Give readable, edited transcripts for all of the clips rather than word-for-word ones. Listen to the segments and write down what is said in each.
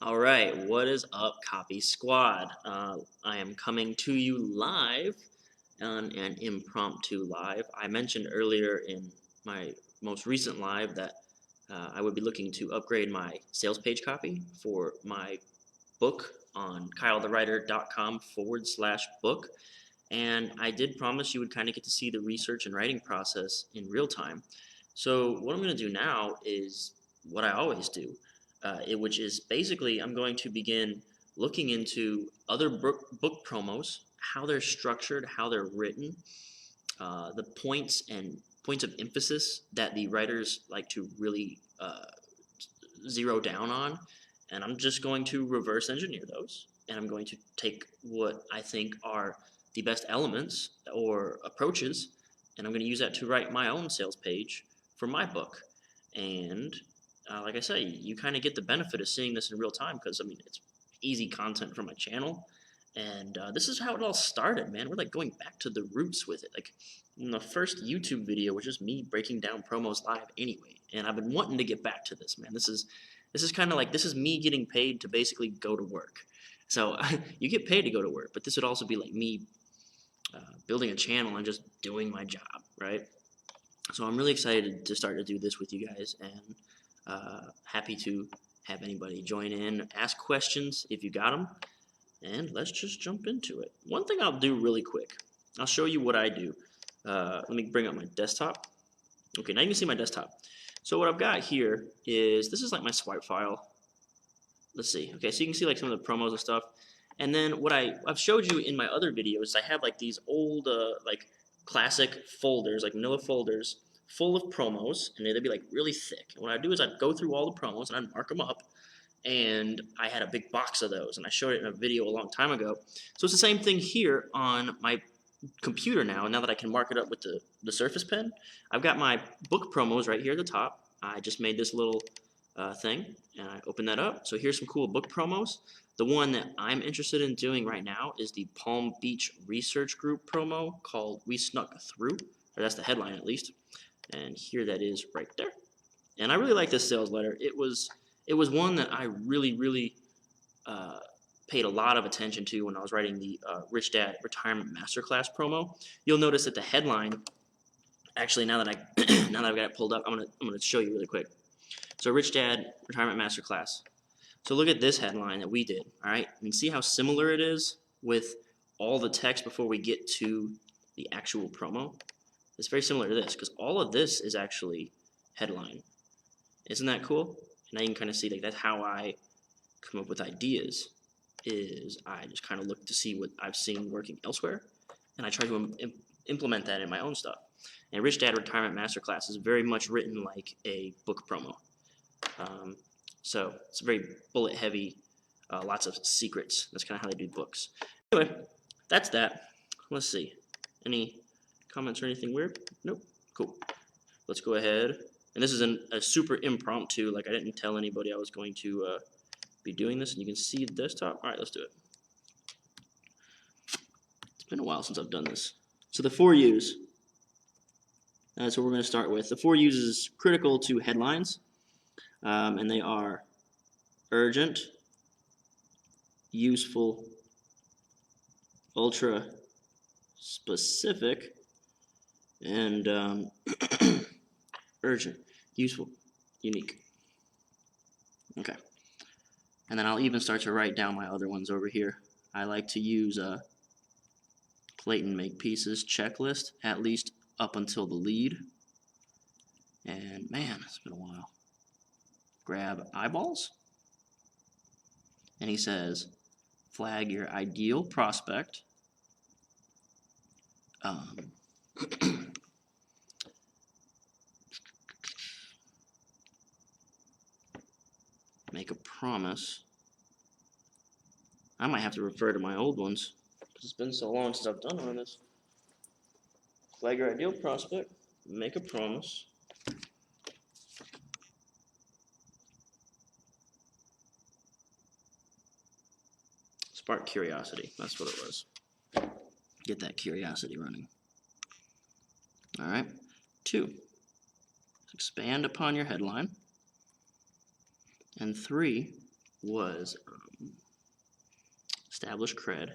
All right, what is up, Copy Squad? I am coming to you live on an impromptu live. I mentioned earlier in my most recent live that I would be looking to upgrade my sales page copy for my book on kylethewriter.com/book. And I did promise you would kind of get to see the research and writing process in real time. So what I'm going to do now is what I always do, which is basically I'm going to begin looking into other book promos, how they're structured, how they're written, the points of emphasis that the writers like to really zero down on, and I'm just going to reverse engineer those, and I'm going to take what I think are the best elements or approaches, and I'm going to use that to write my own sales page for my book. And like I say, you kind of get the benefit of seeing this in real time because, I mean, it's easy content for my channel. And this is how it all started, man. We're like going back to the roots with it. Like in the first YouTube video was just me breaking down promos live anyway. And I've been wanting to get back to this, man. This is kind of like, this is me getting paid to basically go to work. So you get paid to go to work, but this would also be like me building a channel and just doing my job, right? So I'm really excited to start to do this with you guys, and happy to have anybody join in, ask questions if you got them, and let's just jump into it. One thing I'll do really quick, I'll show you what I do. Let me bring up my desktop. Okay, now you can see my desktop. So what I've got here is, this is like my swipe file. Let's see. Okay, so you can see like some of the promos and stuff. And then what I've showed you in my other videos, I have like these old like classic folders, like manila folders, full of promos, and they'd be like really thick. And what I'd do is I'd go through all the promos and I'd mark them up. And I had a big box of those, and I showed it in a video a long time ago. So it's the same thing here on my computer now. Now that I can mark it up with the Surface Pen, I've got my book promos right here at the top. I just made this little thing, and I open that up. So here's some cool book promos. The one that I'm interested in doing right now is the Palm Beach Research Group promo called We Snuck Through, or that's the headline at least. And here that is right there. And I really like this sales letter. It was one that I really paid a lot of attention to when I was writing the Rich Dad Retirement Masterclass promo. You'll notice that the headline, actually now that I've got it pulled up, I'm gonna show you really quick. So Rich Dad Retirement Masterclass. So look at this headline that we did, all right, and see how similar it is with all the text before we get to the actual promo. It's very similar to this because all of this is actually headline. Isn't that cool? Now you can kind of see like that's how I come up with ideas. Is I just kind of look to see what I've seen working elsewhere, and I try to implement that in my own stuff. And Rich Dad Retirement Masterclass is very much written like a book promo. So it's very bullet heavy, lots of secrets. That's kind of how they do books. Anyway, that's that. Let's see. Any comments or anything weird? Nope. Cool. Let's go ahead. And this is a super impromptu. Like I didn't tell anybody I was going to be doing this. And you can see the desktop. All right, let's do it. It's been a while since I've done this. So the 4 U's. That's what we're going to start with. The 4 U's is critical to headlines. And they are urgent, useful, ultra specific, and urgent, useful, unique. Okay. And then I'll even start to write down my other ones over here. I like to use a Clayton Make Pieces checklist, at least up until the lead. And man, it's been a while. Grab eyeballs. And he says, flag your ideal prospect. Make a promise. I might have to refer to my old ones because it's been so long since I've done one of this. Flag your ideal prospect. Make a promise. Spark curiosity. That's what it was. Get that curiosity running. All right. 2, expand upon your headline. And 3, was establish cred.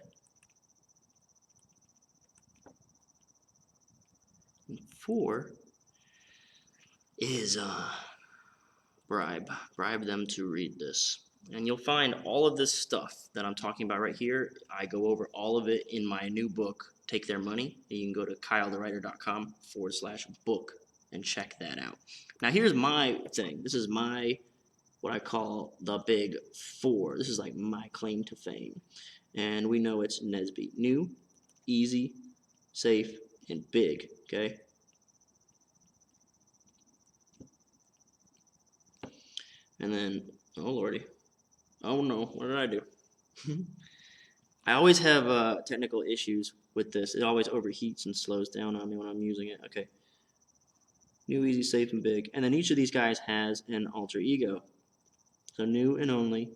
And 4 is bribe them to read this. And you'll find all of this stuff that I'm talking about right here. I go over all of it in my new book, Take Their Money. You can go to kylethewriter.com/book and check that out. Now here's my thing. This is my, what I call the big 4. This is like my claim to fame. And we know it's NSBE. New, easy, safe, and big, okay? And then, oh lordy, oh no, what did I do? I always have technical issues with this. It always overheats and slows down on me when I'm using it. Okay. New, easy, safe, and big. And then each of these guys has an alter ego. So new and only,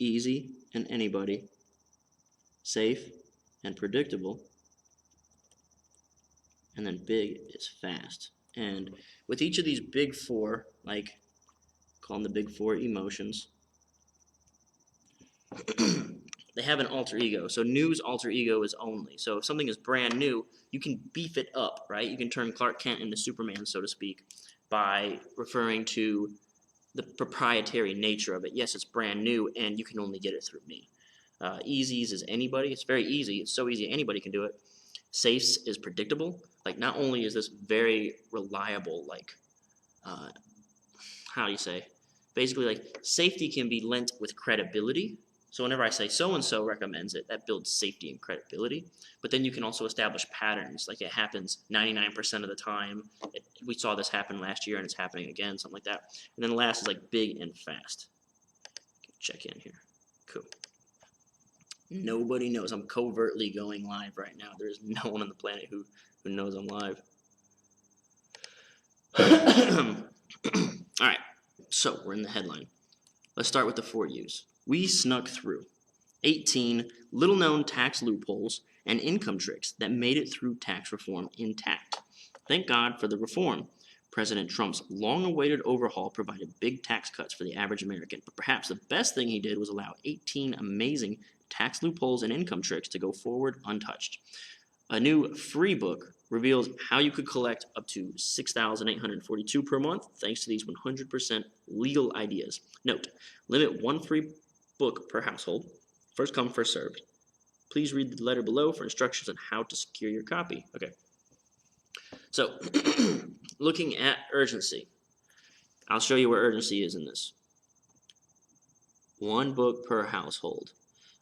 easy and anybody, safe and predictable, and then big is fast. And with each of these big 4, like call them the big 4 emotions, they have an alter ego. So new's alter ego is only. So if something is brand new, you can beef it up, right? You can turn Clark Kent into Superman, so to speak, by referring to the proprietary nature of it. Yes, it's brand new, and you can only get it through me. Easy's is anybody. It's very easy. It's so easy, anybody can do it. Safe's is predictable. Like, not only is this very reliable, like, how do you say? Basically, like, safety can be lent with credibility. So whenever I say so-and-so recommends it, that builds safety and credibility. But then you can also establish patterns. Like, it happens 99% of the time. We saw this happen last year, and it's happening again, something like that. And then the last is, like, big and fast. Check in here. Cool. Nobody knows. I'm covertly going live right now. There's no one on the planet who knows I'm live. All right. So we're in the headline. Let's start with the 4 U's. We snuck through 18 little-known tax loopholes and income tricks that made it through tax reform intact. Thank God for the reform. President Trump's long-awaited overhaul provided big tax cuts for the average American, but perhaps the best thing he did was allow 18 amazing tax loopholes and income tricks to go forward untouched. A new free book reveals how you could collect up to $6,842 per month thanks to these 100% legal ideas. Note, limit 1 free book per household. First come, first served. Please read the letter below for instructions on how to secure your copy. Okay. So, looking at urgency. I'll show you where urgency is in this. 1 book per household.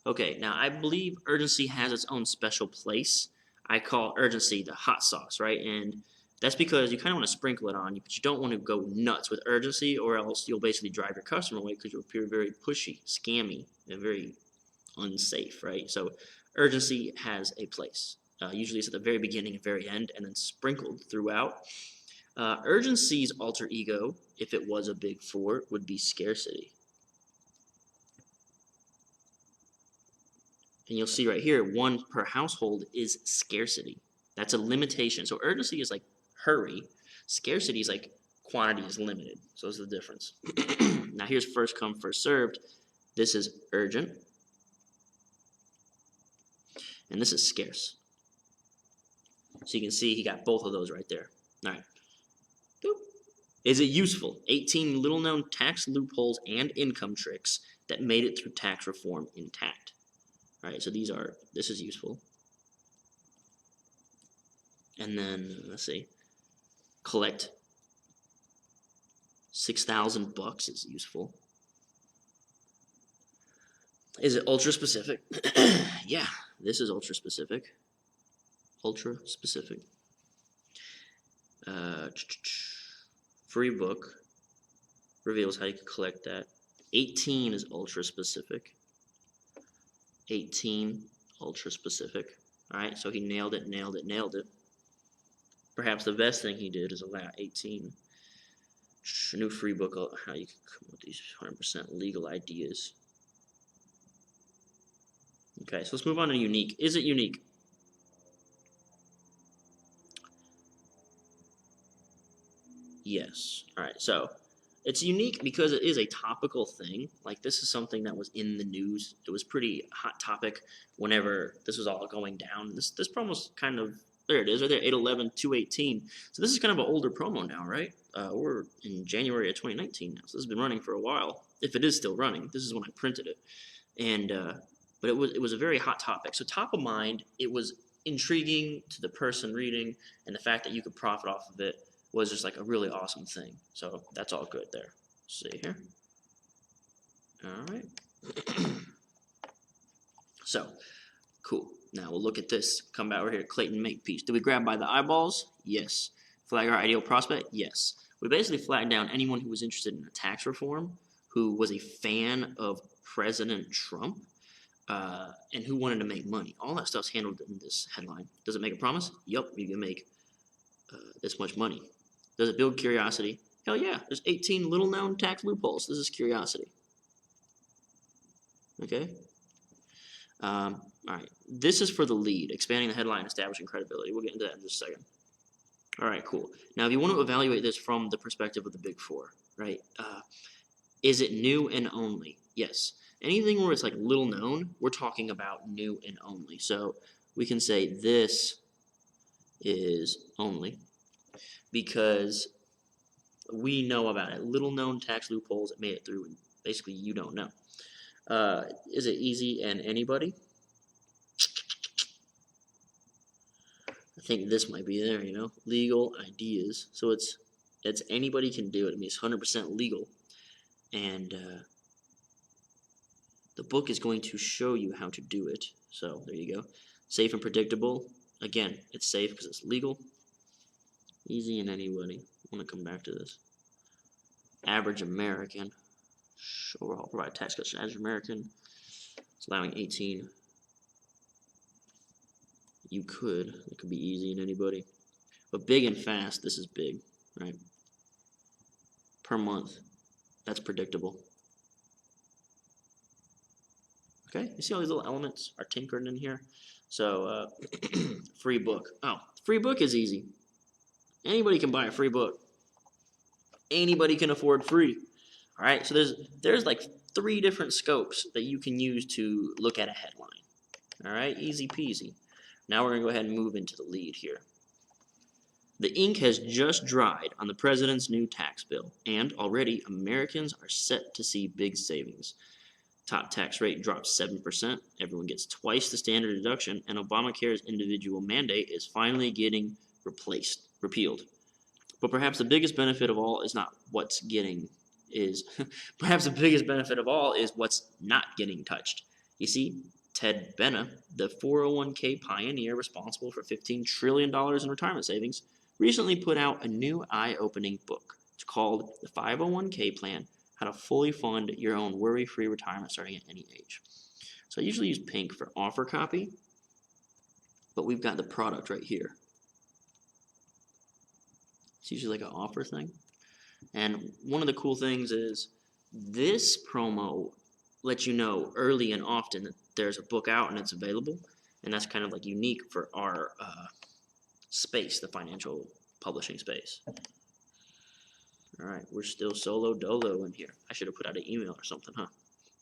Okay, now I believe urgency has its own special place. I call urgency the hot sauce, right? And that's because you kind of want to sprinkle it on, but you don't want to go nuts with urgency, or else you'll basically drive your customer away because you'll appear very pushy, scammy, and very unsafe, right? So urgency has a place. Usually it's at the very beginning and very end, and then sprinkled throughout. Urgency's alter ego, if it was a big 4, would be scarcity. And you'll see right here, 1 per household is scarcity. That's a limitation. So urgency is like hurry. Scarcity is like quantity is limited. So that's the difference. Now here's first come, first served. This is urgent. And this is scarce. So you can see he got both of those right there. All right. Boop. Is it useful? 18 little-known tax loopholes and income tricks that made it through tax reform intact. All right, so this is useful. And then, let's see, collect $6,000 is useful. Is it ultra specific? Yeah, this is ultra specific. Ultra specific. Free book reveals how you can collect that. 18 is ultra specific. 18 ultra specific. All right, so he nailed it. Perhaps the best thing he did is allow 18. A new free book on how you can come up with these 100% legal ideas. Okay, so let's move on to unique. Is it unique? Yes. All right, so It's unique because it is a topical thing. Like, this is something that was in the news. It was pretty hot topic whenever this was all going down. This promo's kind of, there it is right there, 8/11, 2/18. So this is kind of an older promo now, right? We're in January of 2019 now, so this has been running for a while. If it is still running, this is when I printed it. And but it was a very hot topic. So top of mind, it was intriguing to the person reading, and the fact that you could profit off of it was just like a really awesome thing. So that's all good there. See here. All right. So cool. Now we'll look at this. Come back over here, Clayton Makepeace. Did we grab by the eyeballs? Yes. Flag our ideal prospect? Yes. We basically flagged down anyone who was interested in tax reform, who was a fan of President Trump, and who wanted to make money. All that stuff's handled in this headline. Does it make a promise? Yup, you can make this much money. Does it build curiosity? Hell yeah. There's 18 little known tax loopholes. This is curiosity. Okay. All right. This is for the lead, expanding the headline, establishing credibility. We'll get into that in just a second. All right, cool. Now, if you want to evaluate this from the perspective of the Big Four, right? Is it new and only? Yes. Anything where it's like little known, we're talking about new and only. So we can say this is only because we know about it. Little known tax loopholes that made it through, and basically you don't know. Is it easy and anybody? I think this might be there, legal ideas. So it's anybody can do it. I mean, it's 100% legal, and the book is going to show you how to do it. So there you go. Safe and predictable. Again, it's safe because it's legal. Easy and anybody. I want to come back to this. Average American. Overall, provide tax cuts to average American. It's allowing 18. You could. It could be easy and anybody. But big and fast, this is big, right? Per month. That's predictable. Okay, you see all these little elements are tinkered in here? So, free book. Oh, free book is easy. Anybody can buy a free book. Anybody can afford free. All right, so there's like 3 different scopes that you can use to look at a headline. All right, easy peasy. Now we're going to go ahead and move into the lead here. The ink has just dried on the president's new tax bill, and already Americans are set to see big savings. Top tax rate drops 7%, everyone gets twice the standard deduction, and Obamacare's individual mandate is finally getting repealed. But perhaps the biggest benefit of all is not what's getting perhaps the biggest benefit of all is what's not getting touched. You see, Ted Benna, the 401k pioneer responsible for $15 trillion in retirement savings, recently put out a new eye-opening book. It's called The 501k Plan, How to Fully Fund Your Own Worry-Free Retirement Starting at Any Age. So I usually use pink for offer copy, but we've got the product right here. It's usually like an offer thing. And one of the cool things is this promo lets you know early and often that there's a book out and it's available. And that's kind of like unique for our space, the financial publishing space. All right, we're still solo dolo in here. I should have put out an email or something, huh?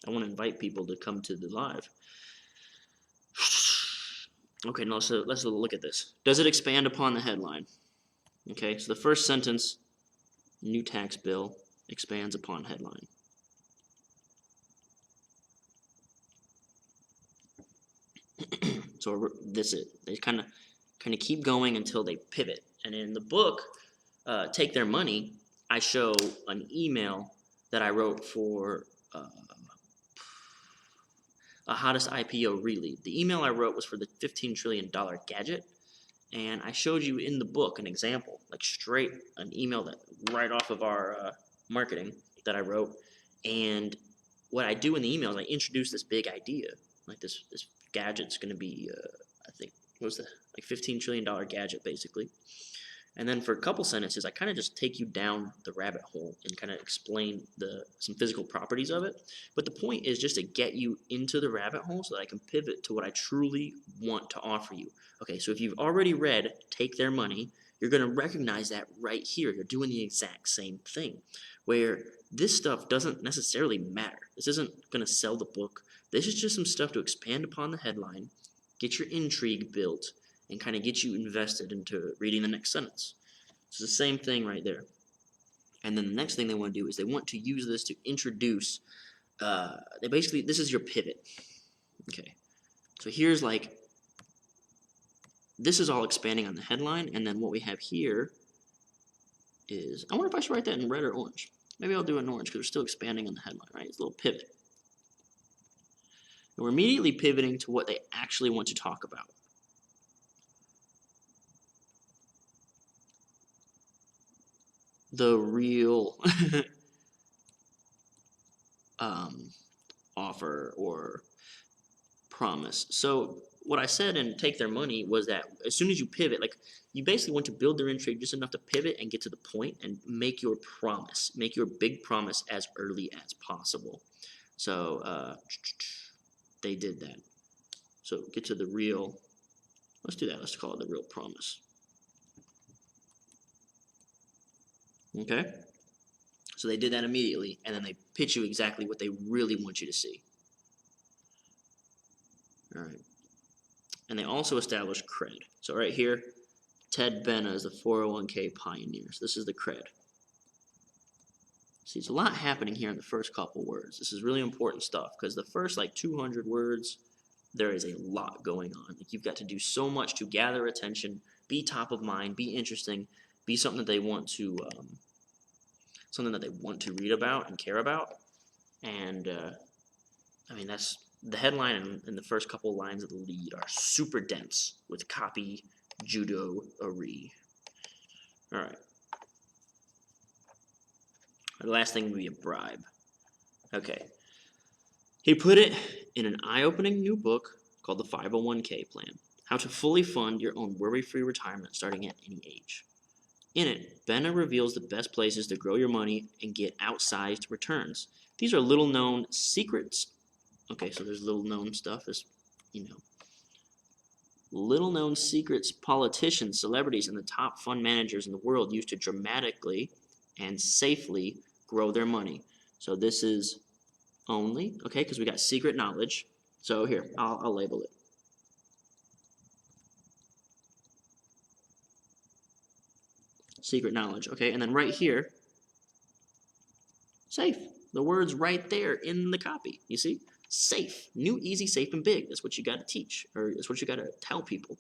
I want to invite people to come to the live. Okay, now let's look at this. Does it expand upon the headline? Okay, so the first sentence, new tax bill, expands upon headline. So this is it. They kind of keep going until they pivot. And in the book, Take Their Money, I show an email that I wrote for a hottest IPO really. The email I wrote was for the $15 trillion gadget. And I showed you in the book an example, like straight an email that right off of our marketing that I wrote. And what I do in the email is I introduce this big idea, like this gadget's going to be, I think, what was that? Like $15 trillion gadget basically. And then for a couple sentences, I kind of just take you down the rabbit hole and kind of explain some physical properties of it. But the point is just to get you into the rabbit hole so that I can pivot to what I truly want to offer you. Okay, so if you've already read Take Their Money, you're going to recognize that right here. You're doing the exact same thing. where this stuff doesn't necessarily matter. This isn't going to sell the book. This is just some stuff to expand upon the headline, get your intrigue built, and kind of get you invested into reading the next sentence. It's the same thing right there. And then the next thing they want to do is they want to use this to introduce, this is your pivot. Okay, so here's like, this is all expanding on the headline, and then what we have here is, I wonder if I should write that in red or orange. Maybe I'll do it in orange because we're still expanding on the headline, right? It's a little pivot. And we're immediately pivoting to what they actually want to talk about. The real offer or promise. So what I said in Take Their Money was that as soon as you pivot, like you basically want to build their intrigue just enough to pivot and get to the point and make your promise, make your big promise as early as possible. So they did that. So get to the real, let's do that. Let's call it the real promise. Okay? So they did that immediately, and then they pitch you exactly what they really want you to see. All right. And they also establish cred. So right here, Ted Benna is the 401k pioneer. So this is the cred. See, it's a lot happening here in the first couple words. This is really important stuff because the first like 200 words, there is a lot going on. Like you've got to do so much to gather attention, be top of mind, be interesting, be something that they want to read about and care about. And I mean, that's the headline and the first couple lines of the lead are super dense with copy, judo-ary. All right. The last thing would be a bribe. Okay. He put it in an eye-opening new book called The 501k Plan, How to Fully Fund Your Own Worry-Free Retirement Starting at Any Age. In it, Benna reveals the best places to grow your money and get outsized returns. These are little-known secrets. Okay, so there's little-known stuff, as you know. Little-known secrets politicians, celebrities, and the top fund managers in the world use to dramatically and safely grow their money. So this is only, okay, because we got secret knowledge. So here, I'll label it. Secret knowledge, okay, and then right here, safe. The word's right there in the copy, you see? Safe, new, easy, safe, and big. That's what you got to teach, or that's what you got to tell people.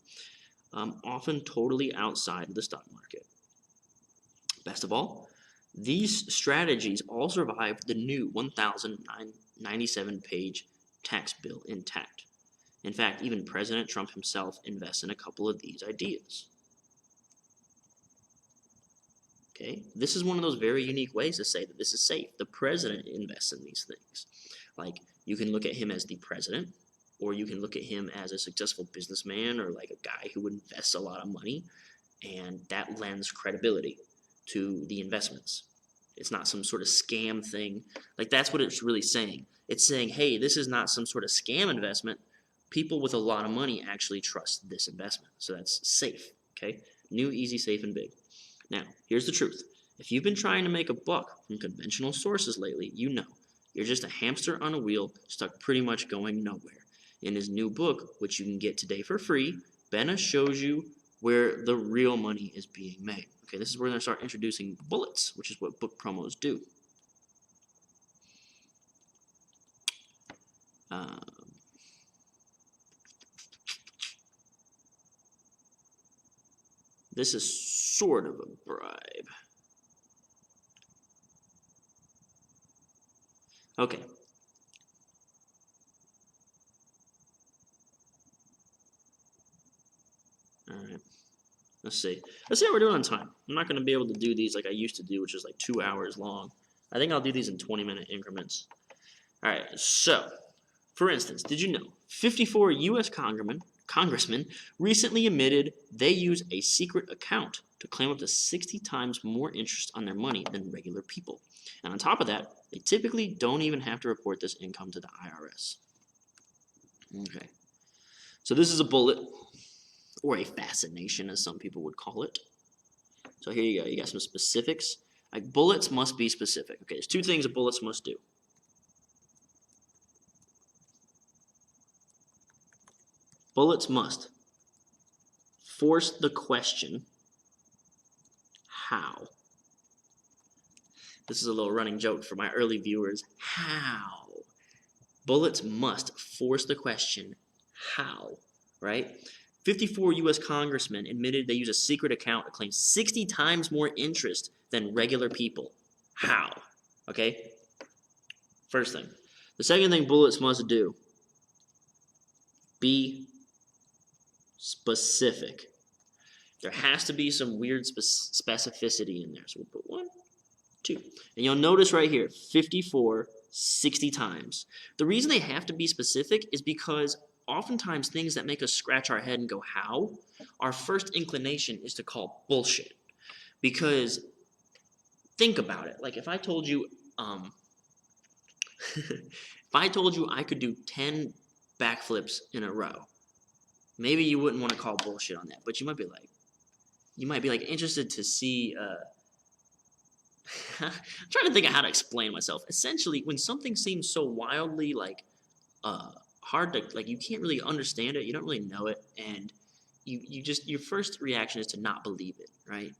Often totally outside of the stock market. Best of all, these strategies all survived the new 1,097-page tax bill intact. In fact, even President Trump himself invests in a couple of these ideas. Okay, this is one of those very unique ways to say that this is safe. The president invests in these things. Like, you can look at him as the president, or you can look at him as a successful businessman or like a guy who invests a lot of money, and that lends credibility to the investments. It's not some sort of scam thing. Like, that's what it's really saying. It's saying, hey, this is not some sort of scam investment. People with a lot of money actually trust this investment. So that's safe, okay? New, easy, safe, and big. Now, here's the truth. If you've been trying to make a buck from conventional sources lately, you know you're just a hamster on a wheel stuck pretty much going nowhere. In his new book, which you can get today for free, Benna shows you where the real money is being made. Okay, this is where we're going to start introducing bullets, which is what book promos do. This is sort of a bribe. Okay. All right. Let's see how we're doing on time. I'm not going to be able to do these like I used to do, which is like 2 hours long. I think I'll do these in 20-minute increments. All right. So, for instance, did you know 54 U.S. congressmen recently admitted they use a secret account to claim up to 60 times more interest on their money than regular people. And on top of that, they typically don't even have to report this income to the IRS. Okay. So this is a bullet, or a fascination as some people would call it. So here you go. You got some specifics. Like bullets must be specific. Okay, there's two things that bullets must do. Bullets must force the question, how? This is a little running joke for my early viewers. How? Bullets must force the question, how? Right? 54 U.S. congressmen admitted they use a secret account to claim 60 times more interest than regular people. How? Okay? First thing. The second thing bullets must do, be specific. There has to be some weird specificity in there. So we'll put 1, 2. And you'll notice right here, 54, 60 times. The reason they have to be specific is because oftentimes things that make us scratch our head and go, how? Our first inclination is to call bullshit. Because think about it. Like if I told you, if I told you I could do 10 backflips in a row, maybe you wouldn't want to call bullshit on that, but you might be like interested to see. I'm trying to think of how to explain myself. Essentially, when something seems so wildly like hard to like, you can't really understand it, you don't really know it, and you just your first reaction is to not believe it, right?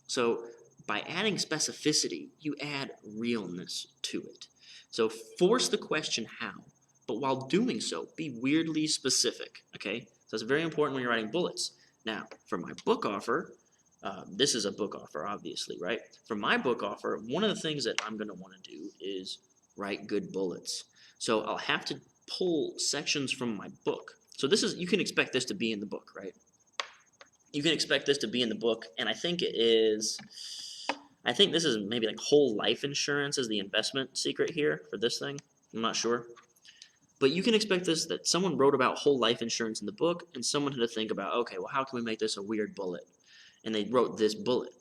So by adding specificity, you add realness to it. So force the question how, but while doing so, be weirdly specific, okay? So it's very important when you're writing bullets. Now, for my book offer, this is a book offer, obviously, right? For my book offer, one of the things that I'm going to want to do is write good bullets. So I'll have to pull sections from my book. So this is, you can expect this to be in the book, right? You can expect this to be in the book, and I think this is maybe like whole life insurance is the investment secret here for this thing. I'm not sure. But you can expect this, that someone wrote about whole life insurance in the book, and someone had to think about, okay, well, how can we make this a weird bullet? And they wrote this bullet.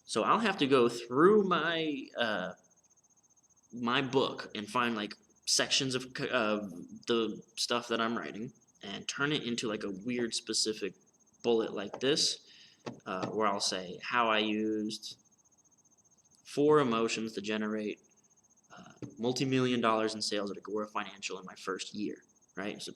So I'll have to go through my my book and find like sections of the stuff that I'm writing and turn it into like a weird specific bullet like this, where I'll say how I used 4 emotions to generate multi-million dollars in sales at Agora Financial in my first year, right? So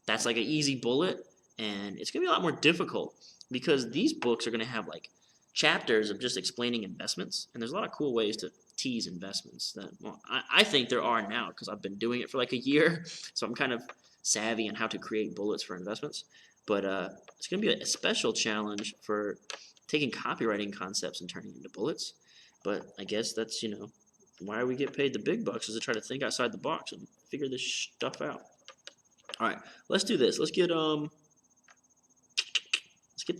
that's like an easy bullet, and it's gonna be a lot more difficult because these books are gonna have like chapters of just explaining investments, and there's a lot of cool ways to tease investments that, well, I think there are now because I've been doing it for like a year, so I'm kind of savvy on how to create bullets for investments. But it's gonna be a special challenge for taking copywriting concepts and turning into bullets. But I guess that's, why we get paid the big bucks, is to try to think outside the box and figure this stuff out. All right, let's do this. Let's get to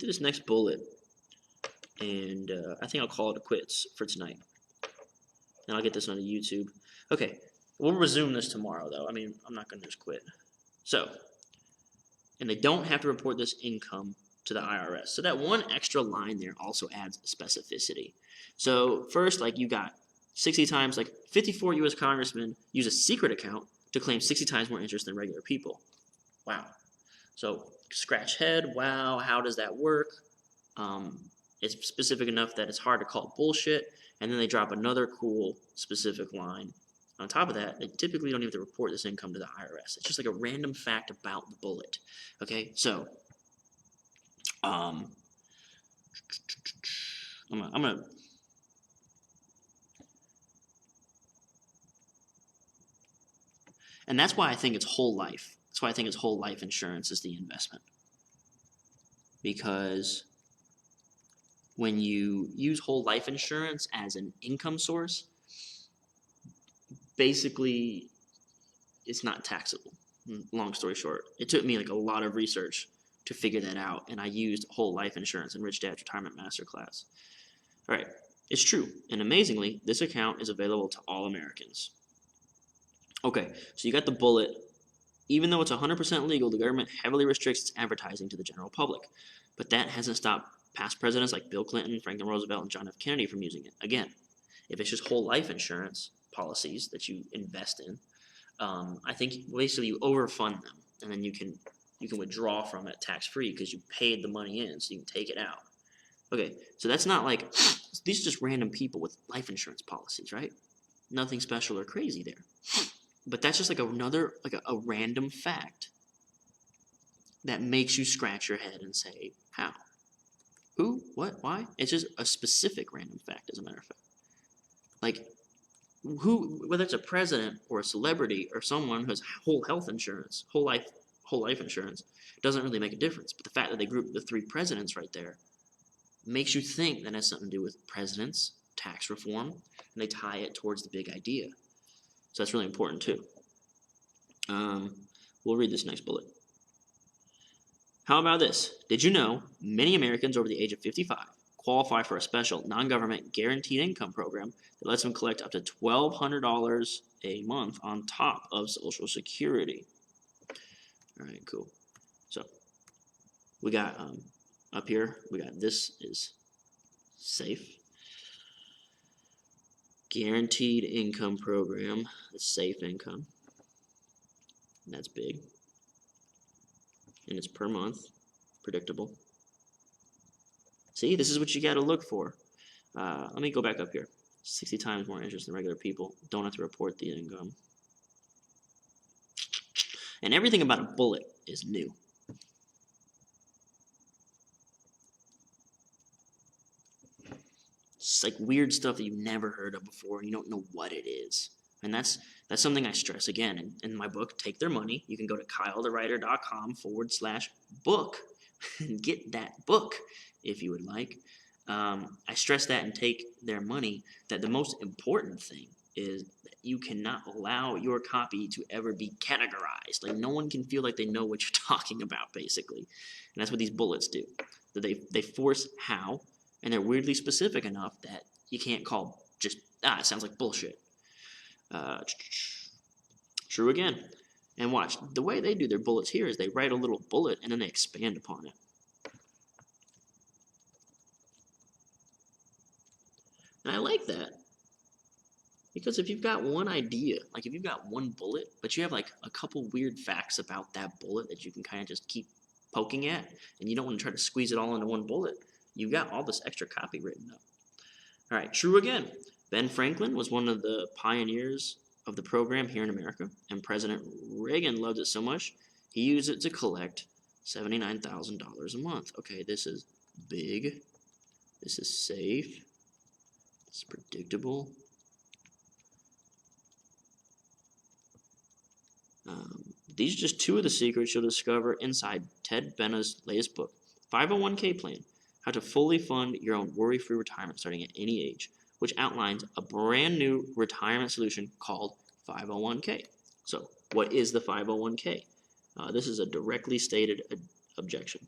this next bullet, and I think I'll call it a quits for tonight. And I'll get this on YouTube. Okay, we'll resume this tomorrow, though. I mean, I'm not going to just quit. So, and they don't have to report this income to the IRS. So that one extra line there also adds specificity. So first, like you got 60 times, like 54 U.S. congressmen use a secret account to claim 60 times more interest than regular people. Wow. So scratch head, wow, how does that work? It's specific enough that it's hard to call bullshit, and then they drop another cool specific line. On top of that, they typically don't even have to report this income to the IRS. It's just like a random fact about the bullet. Okay, so I'm gonna and that's why I think it's whole life. That's why I think it's whole life insurance is the investment. Because when you use whole life insurance as an income source, basically it's not taxable. Long story short, it took me like a lot of research to figure that out, and I used whole life insurance in Rich Dad's Retirement Masterclass. All right, it's true, and amazingly, this account is available to all Americans. Okay, so you got the bullet. Even though it's 100% legal, the government heavily restricts its advertising to the general public. But that hasn't stopped past presidents like Bill Clinton, Franklin Roosevelt, and John F. Kennedy from using it. Again, if it's just whole life insurance policies that you invest in, I think basically you overfund them, and then you can withdraw from it tax-free because you paid the money in, so you can take it out. Okay, so that's not like, these are just random people with life insurance policies, right? Nothing special or crazy there. But that's just like another, like a random fact that makes you scratch your head and say, how? Who? What? Why? It's just a specific random fact, as a matter of fact. Like, who, whether it's a president or a celebrity or someone who has whole health insurance, whole life insurance, doesn't really make a difference. But the fact that they grouped the three presidents right there makes you think that has something to do with presidents, tax reform, and they tie it towards the big idea. So that's really important too. We'll read this next bullet. How about this? Did you know many Americans over the age of 55 qualify for a special non-government guaranteed income program that lets them collect up to $1,200 a month on top of Social Security? All right, cool. So we got up here, we got this is safe. Guaranteed income program, that's safe income. That's big. And it's per month, predictable. See, this is what you got to look for. Let me go back up here. 60 times more interest than regular people. Don't have to report the income. And everything about a bullet is new. It's like weird stuff that you've never heard of before and you don't know what it is. And that's something I stress again in my book, Take Their Money. You can go to kylethewriter.com/book and get that book if you would like. I stress that in Take Their Money that the most important thing is that you cannot allow your copy to ever be categorized. Like, no one can feel like they know what you're talking about, basically. And that's what these bullets do. They force how, and they're weirdly specific enough that you can't call just, it sounds like bullshit. True again. And watch, the way they do their bullets here is they write a little bullet and then they expand upon it. And I like that. Because if you've got one idea, like if you've got one bullet, but you have like a couple weird facts about that bullet that you can kind of just keep poking at, and you don't want to try to squeeze it all into one bullet, you've got all this extra copy written up. All right, true again. Ben Franklin was one of the pioneers of the program here in America, and President Reagan loved it so much, he used it to collect $79,000 a month. Okay, this is big. This is safe. It's predictable. These are just two of the secrets you'll discover inside Ted Benna's latest book, 501k Plan, How to Fully Fund Your Own Worry-Free Retirement Starting at Any Age, which outlines a brand new retirement solution called 501k. So, what is the 501k? This is a directly stated objection.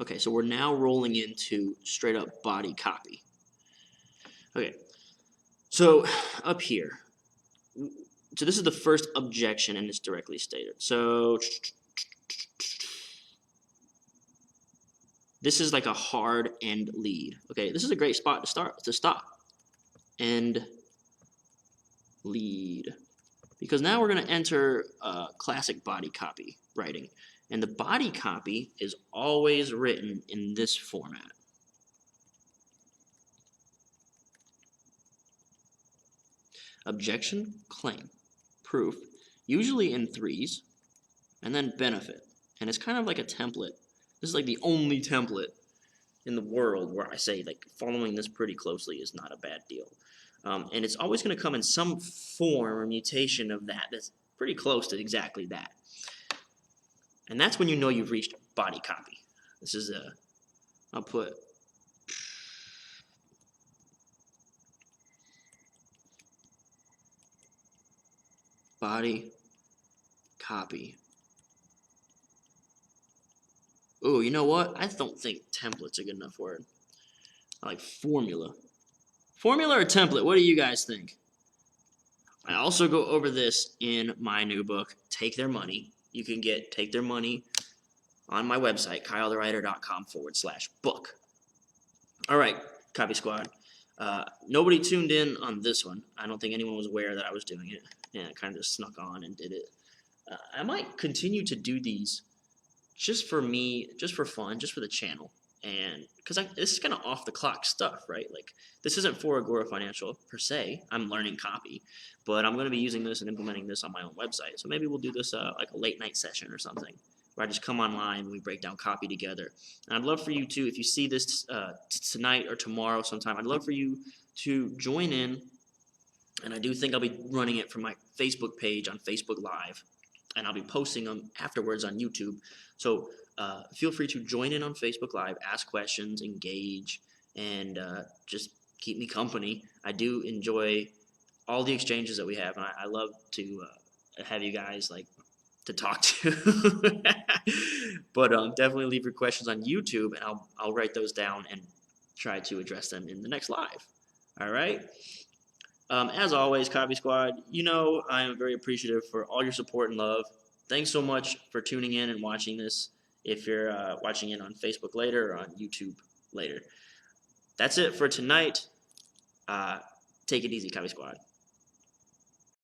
Okay, so we're now rolling into straight up body copy. Okay, so up here, so this is the first objection and it's directly stated. So this is like a hard end lead. Okay, this is a great spot to stop. End lead. Because now we're going to enter classic body copy writing. And the body copy is always written in this format. Objection, claim, proof, usually in threes, and then benefit. And it's kind of like a template. This is like the only template in the world where I say like following this pretty closely is not a bad deal. And it's always going to come in some form or mutation of that that's pretty close to exactly that. And that's when you know you've reached body copy. This is I'll put body copy. Oh, you know what? I don't think template's a good enough word. I like formula. Formula or template? What do you guys think? I also go over this in my new book, Take Their Money. You can get Take Their Money on my website, kylethewriter.com/book. All right, Copy Squad. Nobody tuned in on this one. I don't think anyone was aware that I was doing it. Yeah, I kind of just snuck on and did it. I might continue to do these just for me, just for fun, just for the channel. And because this is kind of off the clock stuff, right? Like, this isn't for Agora Financial per se. I'm learning copy, but I'm going to be using this and implementing this on my own website. So maybe we'll do this like a late night session or something, where I just come online and we break down copy together. And I'd love for you to, if you see this tonight or tomorrow sometime, I'd love for you to join in. And I do think I'll be running it from my Facebook page on Facebook Live, and I'll be posting them afterwards on YouTube. So feel free to join in on Facebook Live, ask questions, engage, and just keep me company. I do enjoy all the exchanges that we have, and I love to have you guys like to talk to. But definitely leave your questions on YouTube, and I'll write those down and try to address them in the next live. All right. As always, Copy Squad, you know I am very appreciative for all your support and love. Thanks so much for tuning in and watching this. If you're watching it on Facebook later or on YouTube later. That's it for tonight. Take it easy, Copy Squad.